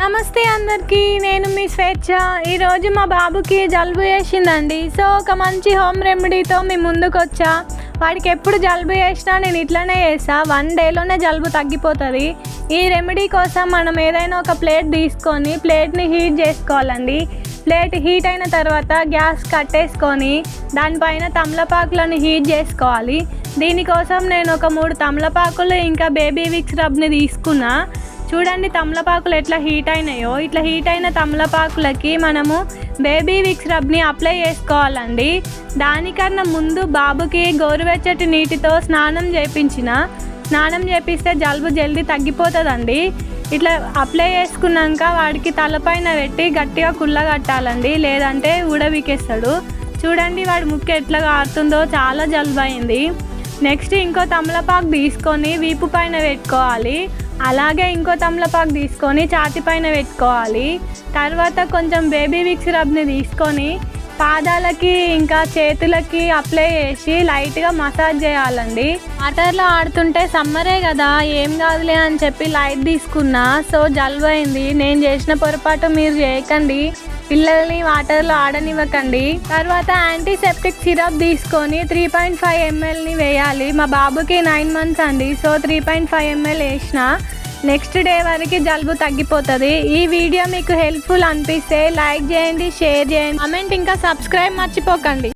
నమస్తే అందరికీ, నేను మీ స్వేచ్ఛ. ఈరోజు మా బాబుకి జలుబు చేసిందండి. సో ఒక మంచి హోమ్ రెమెడీతో మీ ముందుకు వచ్చా. వాడికి ఎప్పుడు జలుబు చేసినా నేను ఇట్లనే చేస్తా. 1 డేలోనే జలుబు తగ్గిపోతుంది. ఈ రెమెడీ కోసం మనం ఏదైనా ఒక ప్లేట్ తీసుకొని ప్లేట్ని హీట్ చేసుకోవాలండి. ప్లేట్ హీట్ అయిన తర్వాత గ్యాస్ కట్టేసుకొని దానిపైన తమలపాకులను హీట్ చేసుకోవాలి. దీనికోసం నేను ఒక 3 తమలపాకులు ఇంకా బేబీ విక్స్ రబ్ని తీసుకున్నా. చూడండి తమలపాకులు ఎట్లా హీట్ అయినాయో. ఇట్లా హీట్ అయిన తమలపాకులకి మనము బేబీ విక్స్ రబ్ని అప్లై చేసుకోవాలండి. దానికన్నా ముందు బాబుకి గోరువెచ్చటి నీటితో స్నానం చేపిస్తే జలుబు జల్దీ తగ్గిపోతుందండి. ఇట్లా అప్లై చేసుకున్నాక వాడికి తలపైన పెట్టి గట్టిగా కుళ్ళగట్టాలండి, లేదంటే ఊడబీకేస్తాడు. చూడండి వాడి ముక్కు ఎట్లా కారుతుందో, చాలా జలుబు అయింది. నెక్స్ట్ ఇంకో తమలపాకు తీసుకొని వీపు పైన పెట్టుకోవాలి. అలాగే ఇంకో తమలపాకు తీసుకొని ఛాతీ పైన పెట్టుకోవాలి. తర్వాత కొంచెం బేబీ విక్స్ రబ్ని తీసుకొని పాదాలకి ఇంకా చేతులకి అప్లై చేసి లైట్గా మసాజ్ చేయాలండి. వాటర్లో ఆడుతుంటే సమ్మరే కదా, ఏం కాదులే అని చెప్పి లైట్ తీసుకున్నా. సో జలుబు అయింది. నేను చేసిన పొరపాటు మీరు చేయకండి, పిల్లల్ని వాటర్లో ఆడనివ్వకండి. తర్వాత యాంటీసెప్టిక్ సిరప్ తీసుకొని 3.5 mlని వేయాలి. మా బాబుకి 9 months అండి. సో 3.5 ml వేసిన. నెక్స్ట్ డే వరకు జలుబు తగ్గిపోతుంది. ఈ వీడియో మీకు హెల్ప్ఫుల్ అనిపిస్తే లైక్ చేయండి, షేర్ చేయండి, కామెంట్ ఇంకా సబ్స్క్రైబ్ మర్చిపోకండి.